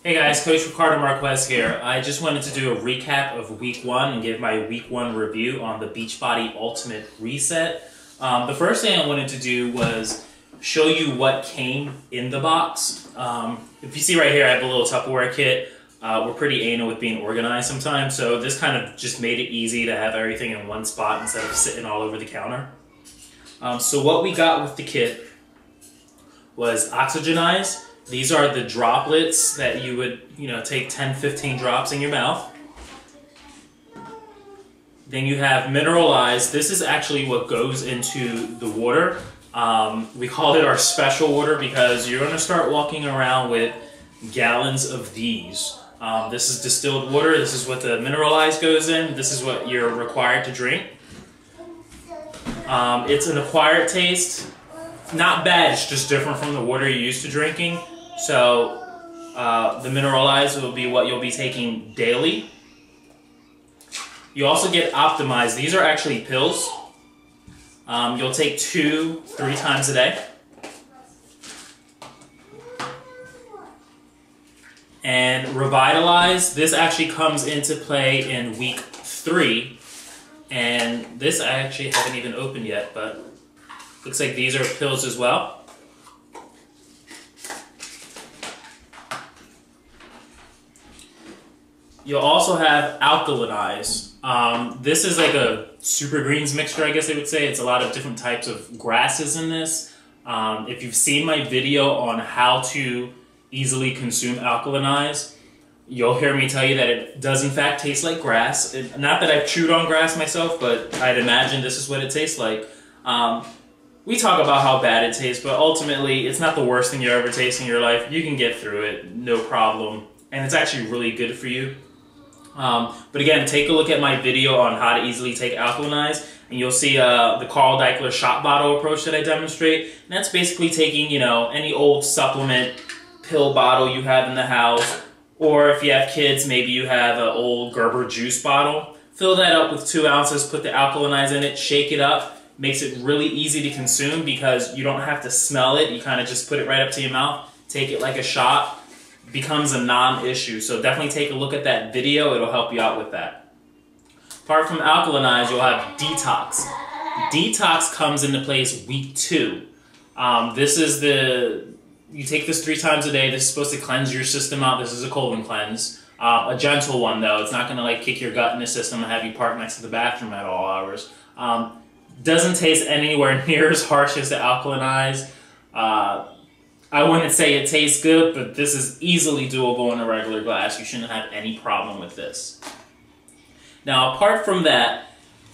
Hey guys, Coach Ricardo Marquez here. I just wanted to do a recap of week one and give my week one review on the Beachbody Ultimate Reset. The first thing I wanted to do was show you what came in the box. If you see right here, I have a little Tupperware kit. We're pretty anal with being organized sometimes, so this kind of just made it easy to have everything in one spot instead of sitting all over the counter. So what we got with the kit was Oxygen Eyes. These are the droplets that you would, take 10-15 drops in your mouth. Then you have Mineral Eyes. This is actually what goes into the water. We call it our special water because you're going to start walking around with gallons of these. This is distilled water. This is what the Mineral Eyes goes in. This is what you're required to drink. It's an acquired taste. Not bad, it's just different from the water you're used to drinking. So the Mineral Eyes will be what you'll be taking daily. You also get Optimized. These are actually pills. You'll take 2-3 times a day. And Revitalize, this actually comes into play in week 3. And this I actually haven't even opened yet, but looks like these are pills as well. You'll also have Alkaline Eyes. This is like a super greens mixture, I guess they would say. It's a lot of different types of grasses in this. If you've seen my video on how to easily consume Alkaline Eyes, you'll hear me tell you that it does in fact taste like grass. Not that I've chewed on grass myself, but I'd imagine this is what it tastes like. We talk about how bad it tastes, but ultimately it's not the worst thing you ever taste in your life. You can get through it, no problem. And it's actually really good for you. But again, take a look at my video on how to easily take Alkaline Eyes, and you'll see the Carl Deichler shot bottle approach that I demonstrate. And that's basically taking, any old supplement pill bottle you have in the house, or if you have kids, maybe you have an old Gerber juice bottle. Fill that up with 2 ounces, put the Alkaline Eyes in it, shake it up. Makes it really easy to consume because you don't have to smell it. You kind of just put it right up to your mouth, take it like a shot. Becomes a non-issue. So definitely take a look at that video. It'll help you out with that. Apart from Alkaline Eyes, you'll have Detox. Detox comes into place week 2. This is you take this 3 times a day. This is supposed to cleanse your system out. This is a colon cleanse. A gentle one though. It's not going to kick your gut in the system and have you park next to the bathroom at all hours. Doesn't taste anywhere near as harsh as the Alkaline Eyes. I wouldn't say it tastes good, but this is easily doable in a regular glass. You shouldn't have any problem with this. Now, apart from that,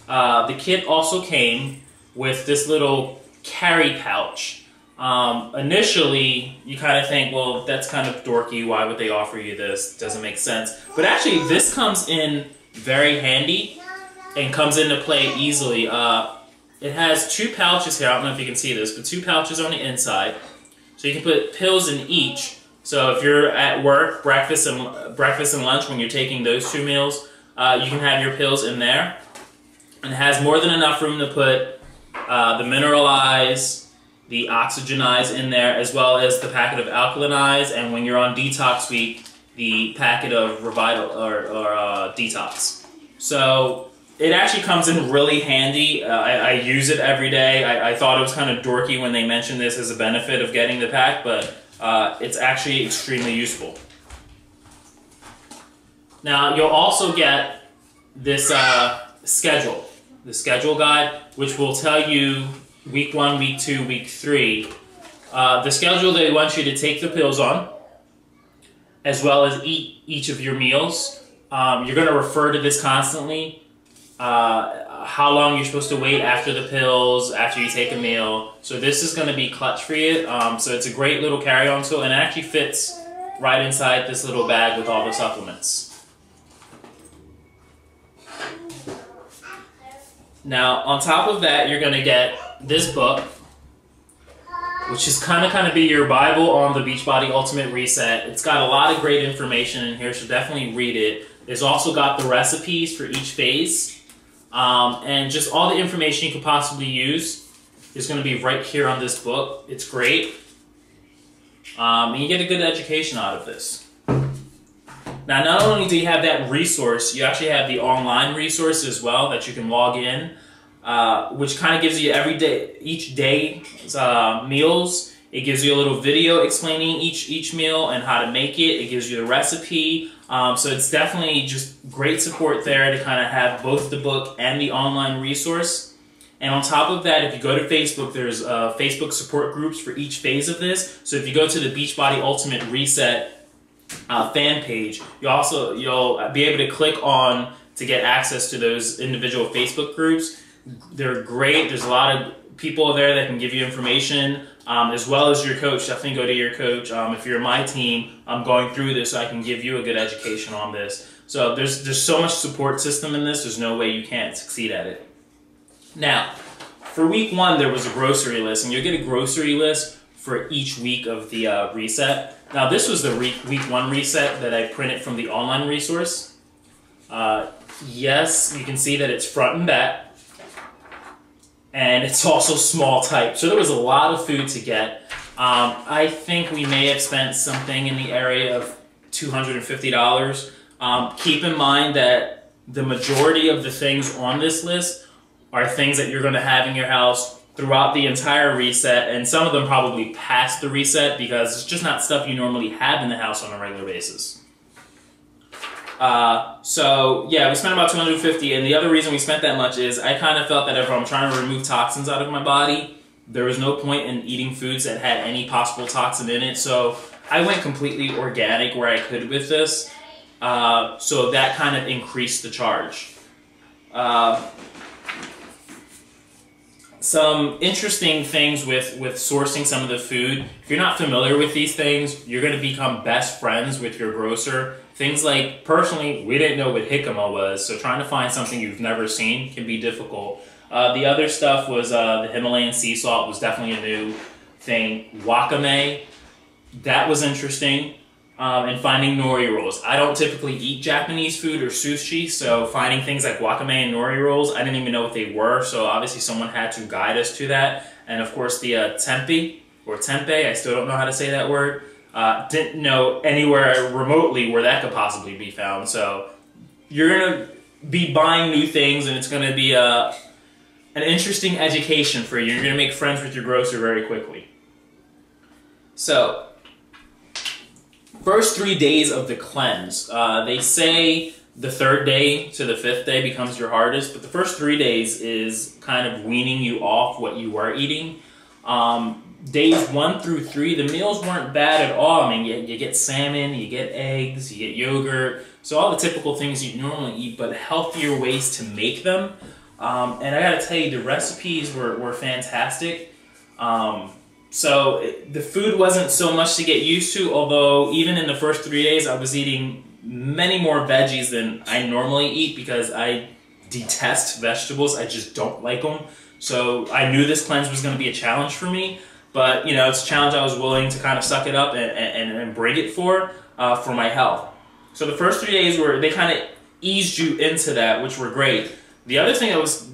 the kit also came with this little carry pouch. Initially, you kind of think, well, that's kind of dorky. Why would they offer you this? Doesn't make sense. But actually, this comes in very handy and comes into play easily. It has 2 pouches here. I don't know if you can see this, but 2 pouches on the inside. So you can put pills in each. So if you're at work, breakfast and lunch, when you're taking those 2 meals, you can have your pills in there. And it has more than enough room to put the Mineral Eyes, the Oxygen Eyes in there, as well as the packet of Alkaline Eyes. And when you're on detox week, the packet of Detox. So it actually comes in really handy. I use it every day. I thought it was kind of dorky when they mentioned this as a benefit of getting the pack, but it's actually extremely useful. Now, you'll also get this schedule, the schedule guide, which will tell you week 1, week 2, week 3. The schedule they want you to take the pills on, as well as eat each of your meals. You're going to refer to this constantly. How long you're supposed to wait after the pills, after you take a meal. So this is going to be clutch for you. So it's a great little carry-on tool, and it actually fits right inside this little bag with all the supplements. Now, on top of that, you're going to get this book, which is kind of be your Bible on the Beachbody Ultimate Reset. It's got a lot of great information in here, so definitely read it. It's also got the recipes for each phase. And just all the information you could possibly use is going to be right here on this book. It's great. And you get a good education out of this. Now, not only do you have that resource, you actually have the online resource as well that you can log in, which kind of gives you each day's meals. It gives you a little video explaining each meal and how to make it. It gives you the recipe. So it's definitely just great support there to kind of have both the book and the online resource. And on top of that, if you go to Facebook, there's Facebook support groups for each phase of this. So if you go to the Beachbody Ultimate Reset fan page, you'll be able to click on to get access to those individual Facebook groups. They're great. There's a lot of people there that can give you information, as well as your coach. Definitely go to your coach. If you're my team, I'm going through this, so I can give you a good education on this. So there's so much support system in this, there's no way you can't succeed at it. Now, for week 1, there was a grocery list, and you'll get a grocery list for each week of the reset. Now, this was the week 1 reset that I printed from the online resource. Yes, you can see that it's front and back. And it's also small type. So there was a lot of food to get. I think we may have spent something in the area of $250. Keep in mind that the majority of the things on this list are things that you're going to have in your house throughout the entire reset, and some of them probably past the reset because it's just not stuff you normally have in the house on a regular basis. So yeah, we spent about $250, and the other reason we spent that much is I kind of felt that if I'm trying to remove toxins out of my body, there was no point in eating foods that had any possible toxin in it. So I went completely organic where I could with this. So that kind of increased the charge. Some interesting things with sourcing some of the food. If you're not familiar with these things, you're going to become best friends with your grocer. Things like, personally, we didn't know what jicama was, so trying to find something you've never seen can be difficult. The other stuff was the Himalayan sea salt was definitely a new thing. Wakame, that was interesting. And finding nori rolls. I don't typically eat Japanese food or sushi, so finding things like wakame and nori rolls, I didn't even know what they were, so obviously someone had to guide us to that. And of course the tempeh, or tempeh, I still don't know how to say that word. Didn't know anywhere remotely where that could possibly be found. So you're going to be buying new things, and it's going to be an interesting education for you. You're going to make friends with your grocer very quickly. So, first 3 days of the cleanse. They say the 3rd day to the 5th day becomes your hardest, but the first 3 days is kind of weaning you off what you were eating. Days 1 through 3, the meals weren't bad at all. I mean, you get salmon, you get eggs, you get yogurt, so all the typical things you normally eat, but healthier ways to make them. And I gotta tell you, the recipes were fantastic. So the food wasn't so much to get used to, although even in the first 3 days, I was eating many more veggies than I normally eat because I detest vegetables. I just don't like them. So I knew this cleanse was going to be a challenge for me. But, you know, it's a challenge I was willing to kind of suck it up and bring it for my health. So the first 3 days they kind of eased you into that, which were great. The other thing that was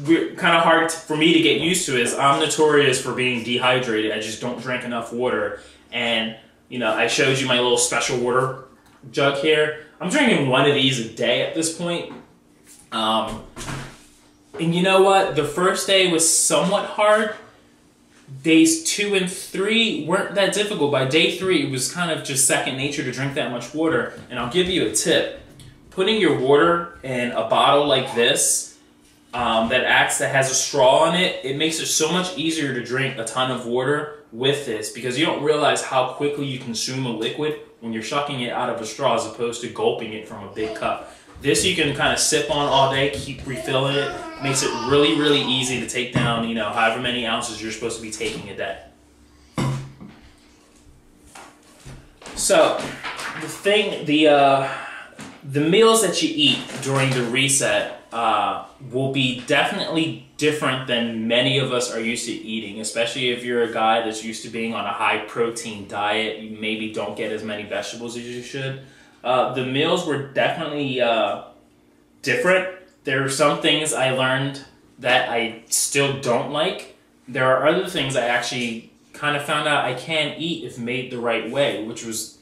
kind of hard for me to get used to is I'm notorious for being dehydrated. I just don't drink enough water. And, you know, I showed you my little special water jug here. I'm drinking 1 of these a day at this point. And you know what? The first day was somewhat hard. Days 2 and 3 weren't that difficult. By day 3, it was kind of just second nature to drink that much water. And I'll give you a tip. Putting your water in a bottle like this that has a straw in it, it makes it so much easier to drink a ton of water with this because you don't realize how quickly you consume a liquid when you're shucking it out of a straw as opposed to gulping it from a big cup. This you can kind of sip on all day, keep refilling it. Makes it really, really easy to take down, you know, however many ounces you're supposed to be taking a day. So, the meals that you eat during the reset will be definitely different than many of us are used to eating, especially if you're a guy that's used to being on a high protein diet. You maybe don't get as many vegetables as you should. The meals were definitely different. There are some things I learned that I still don't like. There are other things I actually kind of found out I can eat if made the right way, which was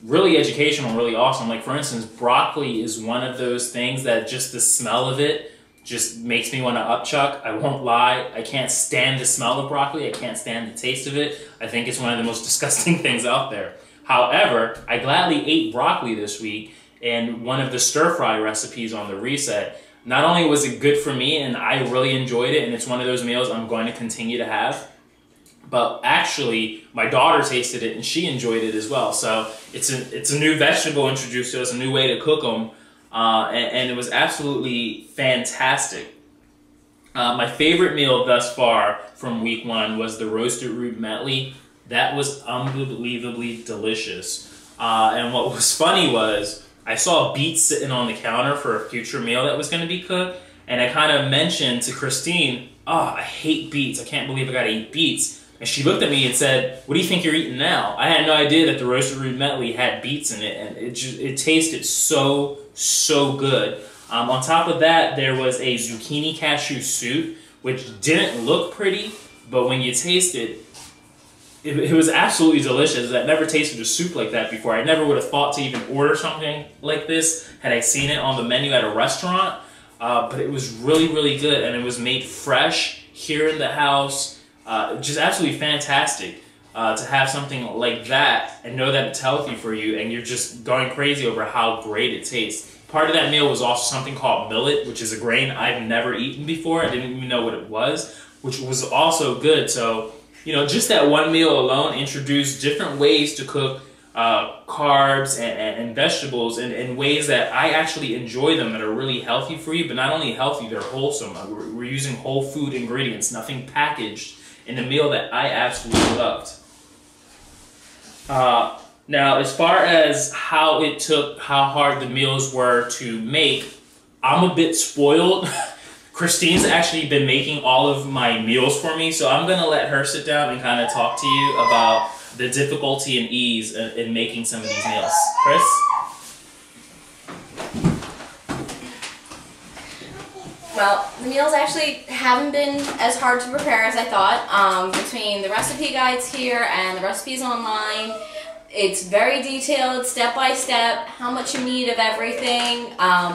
really educational, really awesome. Like for instance, broccoli is one of those things that just the smell of it just makes me want to upchuck. I won't lie. I can't stand the smell of broccoli. I can't stand the taste of it. I think it's one of the most disgusting things out there. However, I gladly ate broccoli this week in one of the stir-fry recipes on the Reset. Not only was it good for me and I really enjoyed it, and it's one of those meals I'm going to continue to have, but actually my daughter tasted it and she enjoyed it as well. So it's a new vegetable introduced to us, a new way to cook them. And it was absolutely fantastic. My favorite meal thus far from week 1 was the roasted root medley. That was unbelievably delicious. And what was funny was I saw beets sitting on the counter for a future meal that was going to be cooked. And I kind of mentioned to Christine, oh, I hate beets. I can't believe I got to eat beets. And she looked at me and said, what do you think you're eating now? I had no idea that the roasted root medley had beets in it, and it tasted so good. On top of that, there was a zucchini cashew soup, which didn't look pretty, but when you taste it, it was absolutely delicious. I've never tasted a soup like that before. I never would have thought to even order something like this had I seen it on the menu at a restaurant, but it was really, really good, and it was made fresh here in the house. Just absolutely fantastic to have something like that and know that it's healthy for you, and you're just going crazy over how great it tastes. Part of that meal was also something called millet, which is a grain I've never eaten before. I didn't even know what it was, which was also good. So, you know, just that one meal alone introduced different ways to cook carbs and vegetables in ways that I actually enjoy them, that are really healthy for you, but not only healthy, they're wholesome. We're using whole food ingredients, nothing packaged, in a meal that I absolutely loved. Now, as far as how hard the meals were to make, I'm a bit spoiled. Christine's actually been making all of my meals for me, so I'm gonna let her sit down and kind of talk to you about the difficulty and ease in making some of these meals. Chris? Well, the meals actually haven't been as hard to prepare as I thought. Between the recipe guides here and the recipes online, it's very detailed, step by step, how much you need of everything.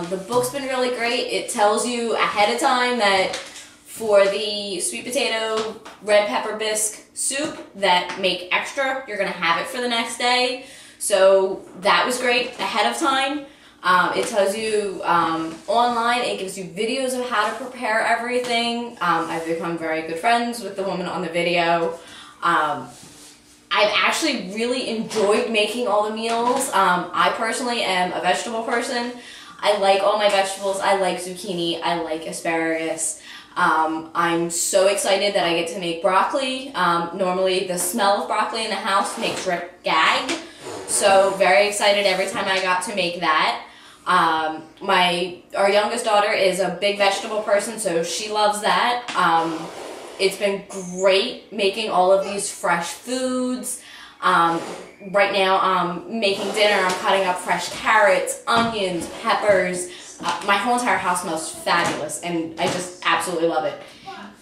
The book's been really great. It tells you ahead of time that for the sweet potato red pepper bisque soup that make extra, you're gonna have it for the next day. So that was great ahead of time. It tells you online, it gives you videos of how to prepare everything. I've become very good friends with the woman on the video. I've actually really enjoyed making all the meals. I personally am a vegetable person. I like all my vegetables. I like zucchini. I like asparagus. I'm so excited that I get to make broccoli. Normally the smell of broccoli in the house makes Rick gag. So very excited every time I got to make that. Our youngest daughter is a big vegetable person, so she loves that. It's been great making all of these fresh foods. Right now I'm making dinner. I'm cutting up fresh carrots, onions, peppers. My whole entire house smells fabulous, and I just absolutely love it.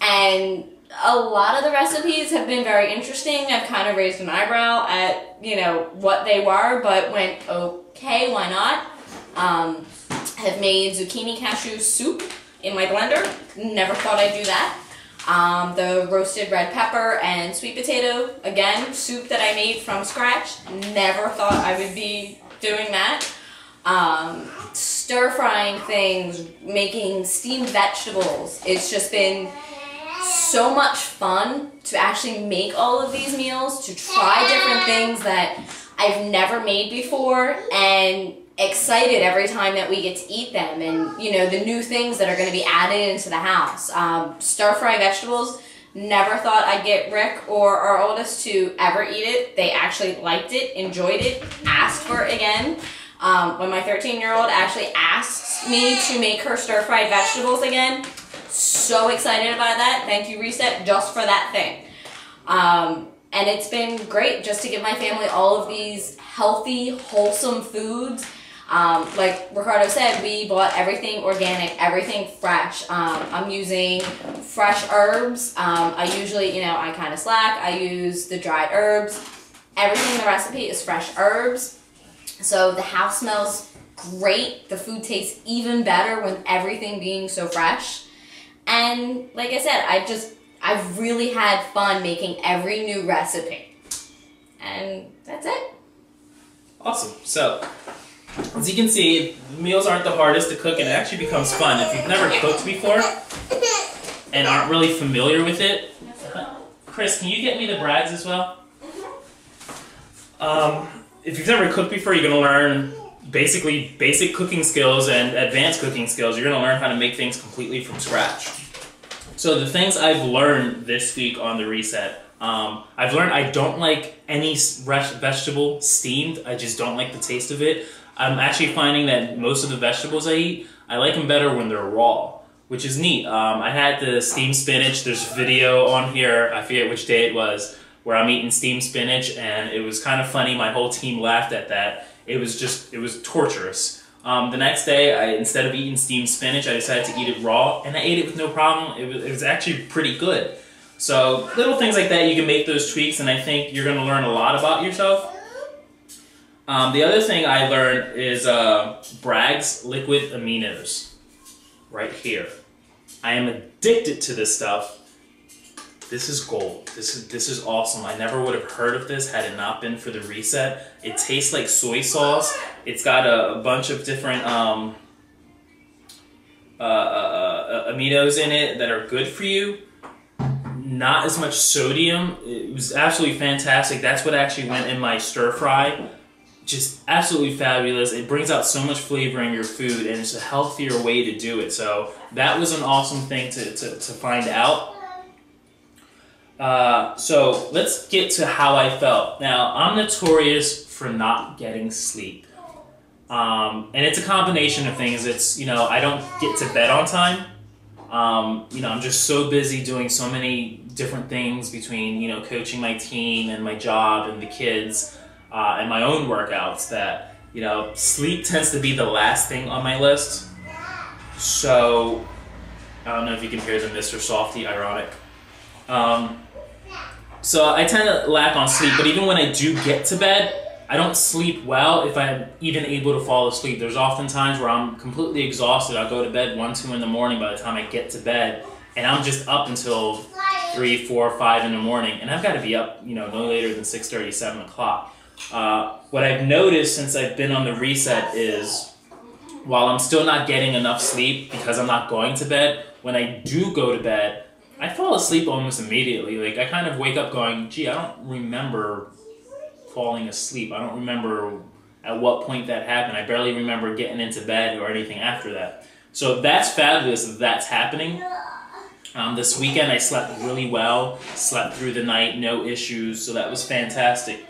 And a lot of the recipes have been very interesting. I've kind of raised an eyebrow at, you know, what they were, but went, okay, why not? Have made zucchini cashew soup in my blender. Never thought I'd do that. The roasted red pepper and sweet potato, again, soup that I made from scratch. Never thought I would be doing that. Stir frying things, making steamed vegetables. It's just been so much fun to actually make all of these meals, to try different things that I've never made before, and excited every time that we get to eat them, and you know, the new things that are going to be added into the house. Stir fry vegetables, never thought I'd get Rick or our oldest to ever eat it. They actually liked it, enjoyed it, asked for it again. When my 13-year-old actually asked me to make her stir fried vegetables again, so excited about that. Thank you, Reset, just for that thing. And it's been great just to give my family all of these healthy, wholesome foods. Like Ricardo said, we bought everything organic, everything fresh. I'm using fresh herbs. I usually, you know, I kind of slack. I use the dried herbs. Everything in the recipe is fresh herbs. So the house smells great. The food tastes even better with everything being so fresh. And like I said, I've really had fun making every new recipe. And that's it. Awesome. So, as you can see, meals aren't the hardest to cook, and it actually becomes fun. If you've never cooked before and aren't really familiar with it, Chris, can you get me the brads as well? If you've never cooked before, you're going to learn basically basic cooking skills and advanced cooking skills. You're going to learn how to make things completely from scratch. So the things I've learned this week on the reset, I've learned I don't like any vegetable steamed. I just don't like the taste of it. I'm actually finding that most of the vegetables I eat, I like them better when they're raw, which is neat. I had the steamed spinach. There's a video on here, I forget which day it was, where I'm eating steamed spinach, and it was kind of funny. My whole team laughed at that. It was torturous. The next day, instead of eating steamed spinach, I decided to eat it raw, and I ate it with no problem. It was actually pretty good. So little things like that, you can make those tweaks, and I think you're going to learn a lot about yourself. The other thing I learned is Bragg's liquid aminos, right here. I am addicted to this stuff. This is gold. This is awesome. I never would have heard of this had it not been for the reset. It tastes like soy sauce. It's got a bunch of different aminos in it that are good for you. Not as much sodium. It was absolutely fantastic. That's what actually went in my stir fry. Just absolutely fabulous. It brings out so much flavor in your food, and it's a healthier way to do it. So that was an awesome thing to find out. So let's get to how I felt. Now, I'm notorious for not getting sleep. And it's a combination of things. It's, I don't get to bed on time. I'm just so busy doing so many different things between, coaching my team and my job and the kids, and my own workouts that, sleep tends to be the last thing on my list. So, I don't know if you can hear the Mr. Softy, ironic. So I tend to lack on sleep, but even when I do get to bed, I don't sleep well if I'm even able to fall asleep. There's often times where I'm completely exhausted. I'll go to bed 1, 2 in the morning by the time I get to bed, and I'm just up until 3, 4, 5 in the morning, and I've got to be up, no later than 6:30, 7 o'clock. What I've noticed since I've been on the reset is, while I'm still not getting enough sleep because I'm not going to bed, when I do go to bed, I fall asleep almost immediately. Like, I kind of wake up going, gee, I don't remember falling asleep. I don't remember at what point that happened. I barely remember getting into bed or anything after that. So that's fabulous that that's happening. This weekend I slept really well, slept through the night, no issues, so that was fantastic.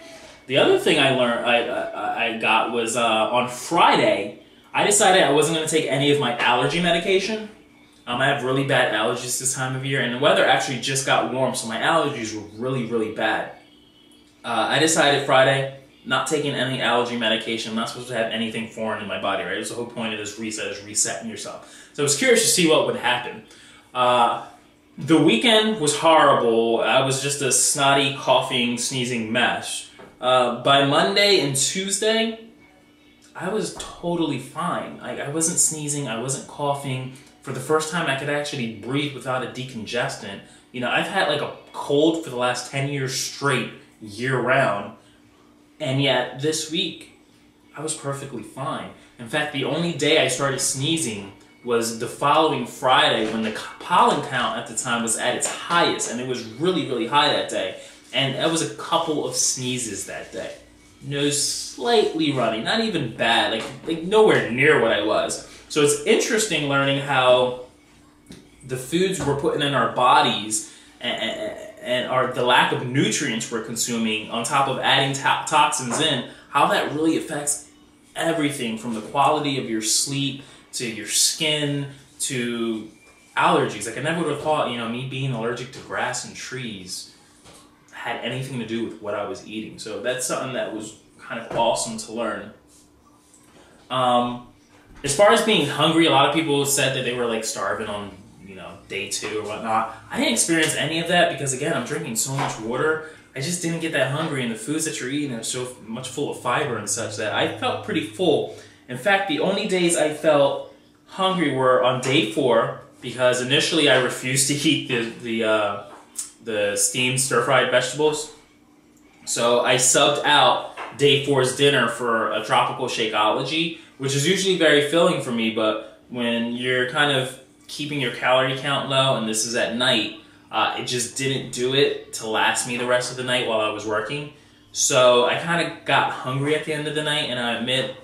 The other thing I learned, I got was on Friday, I decided I wasn't going to take any of my allergy medication. I have really bad allergies this time of year, and the weather actually just got warm, so my allergies were really, really bad. I decided Friday, not taking any allergy medication. I'm not supposed to have anything foreign in my body, right? That's the whole point of this reset, is resetting yourself. So I was curious to see what would happen. The weekend was horrible. I was just a snotty, coughing, sneezing mess. By Monday and Tuesday, I was totally fine. I wasn't sneezing, I wasn't coughing. For the first time, I could actually breathe without a decongestant. I've had like a cold for the last 10 years straight, year-round, and yet this week, I was perfectly fine. In fact, the only day I started sneezing was the following Friday, when the pollen count at the time was at its highest, and it was really, really high that day. And that was a couple of sneezes that day. Nose slightly runny, not even bad, like nowhere near what I was. So it's interesting learning how the foods we're putting in our bodies and the lack of nutrients we're consuming, on top of adding toxins in, how that really affects everything from the quality of your sleep to your skin to allergies. Like, I never would have thought, me being allergic to grass and trees had anything to do with what I was eating. So that's something that was kind of awesome to learn. As far as being hungry, a lot of people said that they were like starving on day 2 or whatnot. I didn't experience any of that because, again, I'm drinking so much water. I just didn't get that hungry, and the foods that you're eating are so much full of fiber and such that I felt pretty full. In fact, the only days I felt hungry were on day 4 because initially I refused to eat the steamed stir-fried vegetables. So I subbed out day 4's dinner for a tropical Shakeology, which is usually very filling for me, but when you're kind of keeping your calorie count low, and this is at night, it just didn't do it to last me the rest of the night while I was working. So I kind of got hungry at the end of the night, and I admit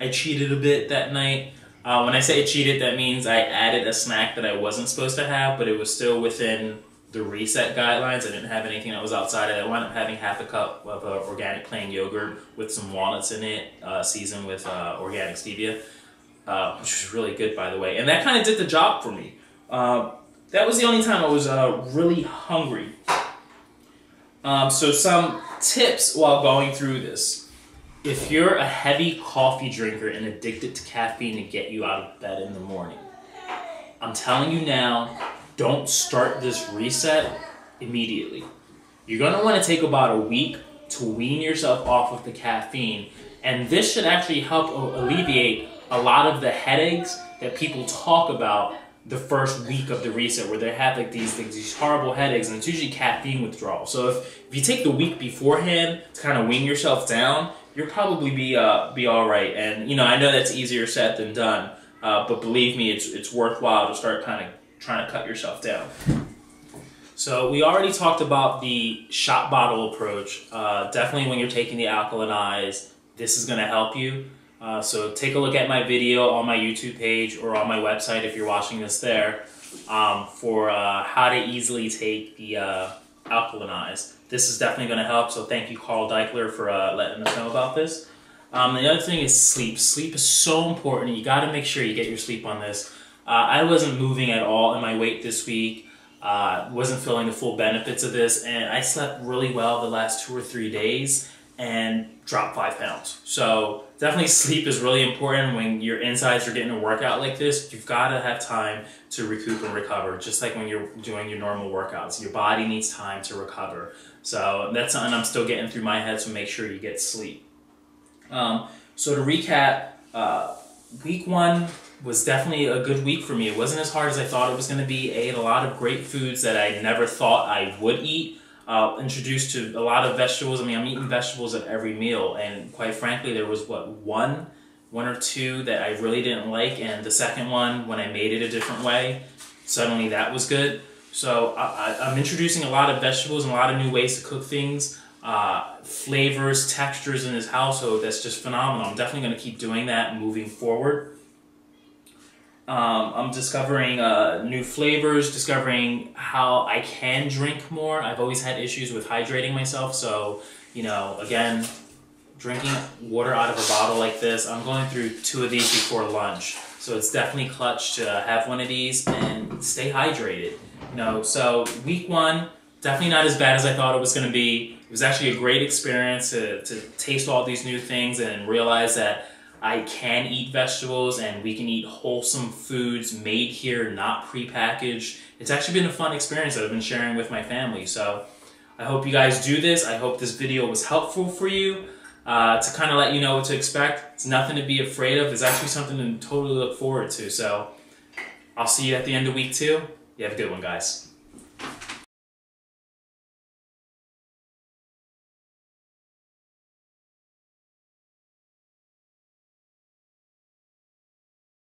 I cheated a bit that night. When I say I cheated, that means I added a snack that I wasn't supposed to have, but it was still within the reset guidelines. I didn't have anything that was outside of it. I wound up having half a cup of organic plain yogurt with some walnuts in it, seasoned with organic stevia, which was really good, by the way. And that kind of did the job for me. That was the only time I was really hungry. So some tips while going through this. If you're a heavy coffee drinker and addicted to caffeine to get you out of bed in the morning, I'm telling you now, don't start this reset immediately. You're going to want to take about a week to wean yourself off of the caffeine, and this should actually help alleviate a lot of the headaches that people talk about the first week of the reset, where they have like these horrible headaches, and it's usually caffeine withdrawal. So if you take the week beforehand to kind of wean yourself down, you'll probably be all right. And I know that's easier said than done, but believe me, it's worthwhile to start kind of trying to cut yourself down. So we already talked about the shot bottle approach. Definitely when you're taking the Alkaline Eyes, this is going to help you. So take a look at my video on my YouTube page or on my website if you're watching this there for how to easily take the Alkaline Eyes. This is definitely going to help, so thank you, Carl Deichler, for letting us know about this. The other thing is sleep. Sleep is so important. You got to make sure you get your sleep on this. I wasn't moving at all in my weight this week. Wasn't feeling the full benefits of this, and I slept really well the last 2 or 3 days and dropped 5 pounds. So definitely sleep is really important when your insides are getting a workout like this. You've got to have time to recoup and recover, just like when you're doing your normal workouts. Your body needs time to recover. So that's something I'm still getting through my head, so make sure you get sleep. So to recap, week 1 was definitely a good week for me. It wasn't as hard as I thought it was going to be. I ate a lot of great foods that I never thought I would eat. Introduced to a lot of vegetables. I mean, I'm eating vegetables at every meal, and quite frankly, there was one or two that I really didn't like, and the second one, when I made it a different way, suddenly that was good. So I'm introducing a lot of vegetables and a lot of new ways to cook things, flavors, textures in this household. That's just phenomenal. I'm definitely going to keep doing that moving forward. I'm discovering new flavors, discovering how I can drink more. I've always had issues with hydrating myself, so, again, drinking water out of a bottle like this, I'm going through 2 of these before lunch, so it's definitely clutch to have one of these and stay hydrated. So week 1, definitely not as bad as I thought it was going to be. It was actually a great experience to taste all these new things and realize that I can eat vegetables and we can eat wholesome foods made here, not prepackaged. It's actually been a fun experience that I've been sharing with my family. So I hope you guys do this. I hope this video was helpful for you to kind of let you know what to expect. It's nothing to be afraid of. It's actually something to totally look forward to. So I'll see you at the end of week 2. You have a good one, guys.